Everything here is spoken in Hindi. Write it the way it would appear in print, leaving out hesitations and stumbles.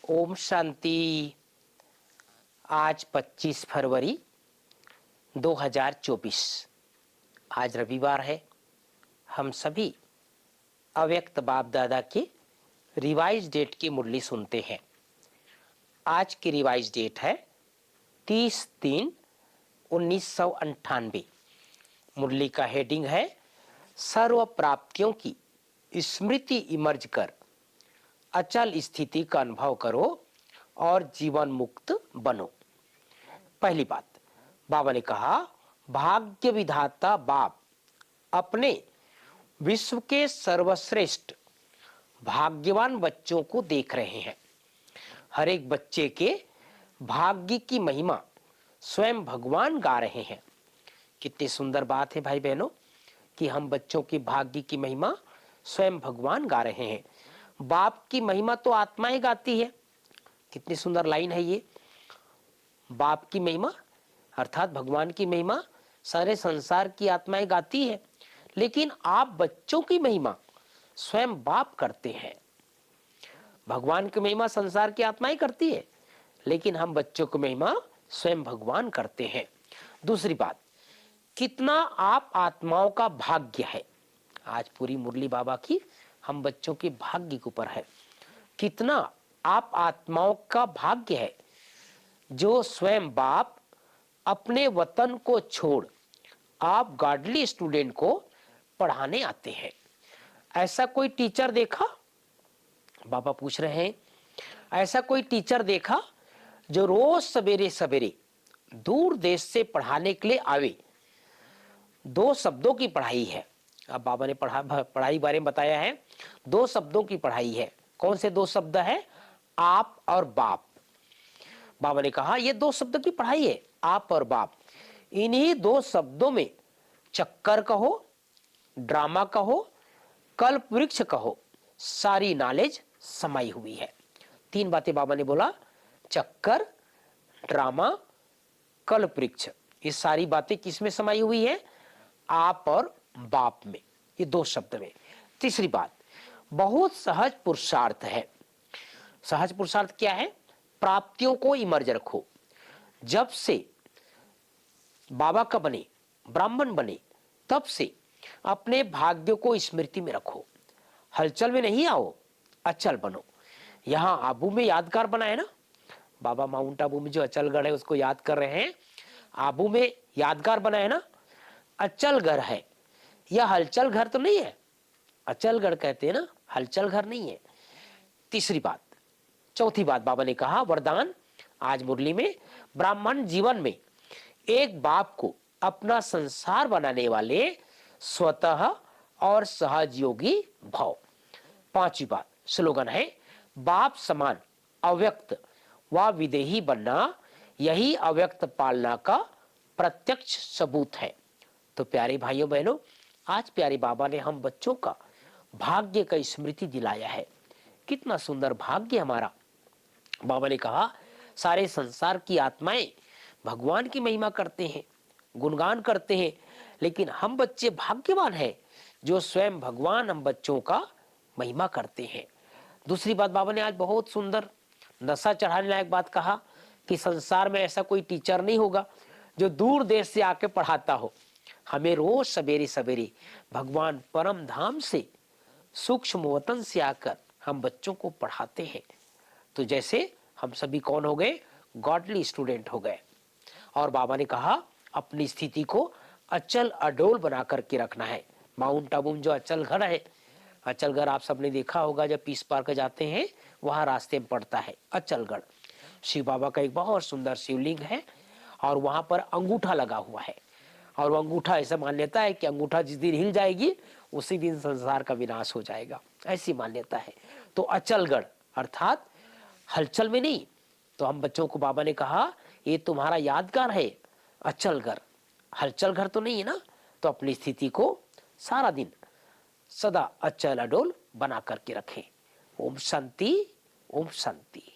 ओम शांति। आज 25 फरवरी 2024, आज रविवार है। हम सभी अव्यक्त बाप दादा के रिवाइज डेट की मुरली सुनते हैं। आज की रिवाइज डेट है 30/3/1998। मुरली का हेडिंग है सर्व प्राप्तियों की स्मृति इमर्ज कर अचल स्थिति का अनुभव करो और जीवन मुक्त बनो। पहली बात, बाबा ने कहा भाग्य विधाता बाप अपने विश्व के सर्वश्रेष्ठ भाग्यवान बच्चों को देख रहे हैं। हर एक बच्चे के भाग्य की महिमा स्वयं भगवान गा रहे हैं। कितनी सुंदर बात है भाई बहनों कि हम बच्चों की भाग्य की महिमा स्वयं भगवान गा रहे हैं। बाप की महिमा तो आत्मा ही गाती है। कितनी सुंदर लाइन है ये। बाप की महिमा अर्थात भगवान की महिमा सारे संसार की आत्माएं गाती है, लेकिन आप बच्चों की महिमा स्वयं बाप करते हैं। भगवान की महिमा संसार की आत्माएं करती है, लेकिन हम बच्चों की महिमा स्वयं भगवान करते हैं। दूसरी बात, कितना आप आत्माओं का भाग्य है। आज पूरी मुरली बाबा की हम बच्चों के भाग्य के ऊपर है। कितना आप आत्माओं का भाग्य है जो स्वयं बाप अपने वतन को छोड़ आप गॉडली स्टूडेंट को पढ़ाने आते हैं। ऐसा कोई टीचर देखा? बाबा पूछ रहे हैं, ऐसा कोई टीचर देखा जो रोज सवेरे सवेरे दूर देश से पढ़ाने के लिए आवे? 2 शब्दों की पढ़ाई है। अब बाबा ने पढ़ाई बारे में बताया है। 2 शब्दों की पढ़ाई है। कौन से 2 शब्द है? आप और बाप। बाबा ने कहा ये 2 शब्द की पढ़ाई है, आप और बाप। इन्हीं 2 शब्दों में चक्कर कहो, ड्रामा कहो, कल्प वृक्ष कहो, सारी नॉलेज समाई हुई है। 3 बातें बाबा ने बोला, चक्कर, ड्रामा, कल्प वृक्ष। ये सारी बातें किसमें समाई हुई है? आप और बाप में, ये 2 शब्द में। तीसरी बात, बहुत सहज पुरुषार्थ है। सहज पुरुषार्थ क्या है? प्राप्तियों को इमर्ज रखो। जब से बाबा का बने, ब्राह्मण बने, तब से अपने भाग्य को स्मृति में रखो। हलचल में नहीं आओ, अचल बनो। यहां आबू में यादगार बना है ना, बाबा माउंट आबू में जो अचलगढ़ है उसको याद कर रहे हैं। आबू में यादगार बना है ना, अचल घर है। यह हलचल घर तो नहीं है, अचलगढ़ कहते हैं ना, हलचल घर नहीं है। तीसरी बात, चौथी बात बाबा ने कहा वरदान आज मुरली में, ब्राह्मण जीवन में एक बाप को अपना संसार बनाने वाले स्वतः और सहयोगी भाव। पांचवी बात, स्लोगन है बाप समान अव्यक्त व विदेही बनना, यही अव्यक्त पालना का प्रत्यक्ष सबूत है। तो प्यारे भाइयों बहनों, आज प्यारे बाबा ने हम बच्चों का भाग्य का स्मृति दिलाया है। कितना सुंदर भाग्य हमारा। बाबा ने कहा सारे संसार की आत्माएं भगवान की महिमा करते हैं, गुणगान करते हैं, लेकिन हम बच्चे भाग्यवान हैं जो स्वयं भगवान हम बच्चों का महिमा करते हैं। दूसरी बात, बाबा ने आज बहुत सुंदर नशा चढ़ाने लायक बात कहा कि संसार में ऐसा कोई टीचर नहीं होगा जो दूर देश से आके पढ़ाता हो। हमें रोज सवेरे सवेरे भगवान परम धाम से सूक्ष्म वतन से आकर हम बच्चों को पढ़ाते हैं। तो जैसे हम सभी कौन हो गए? गॉडली स्टूडेंट हो गए। और बाबा ने कहा अपनी स्थिति को अचल अडोल बना करके रखना है। माउंट आबू जो अचल घर है, अचलगढ़ आप सबने देखा होगा, जब पीस पार्क जाते हैं वहां रास्ते में पड़ता है अचलगढ़। शिव बाबा का एक बहुत सुंदर शिवलिंग है और वहां पर अंगूठा लगा हुआ है। और वो अंगूठा, ऐसा मान्यता है कि अंगूठा जिस दिन हिल जाएगी उसी दिन संसार का विनाश हो जाएगा, ऐसी मान्यता है। तो अचलगढ़ अर्थात हलचल में नहीं। तो हम बच्चों को बाबा ने कहा ये तुम्हारा यादगार है अचलगढ़, हलचल घर तो नहीं है ना। तो अपनी स्थिति को सारा दिन सदा अचल अडोल बना करके रखें। ओम शांति, ओम शांति।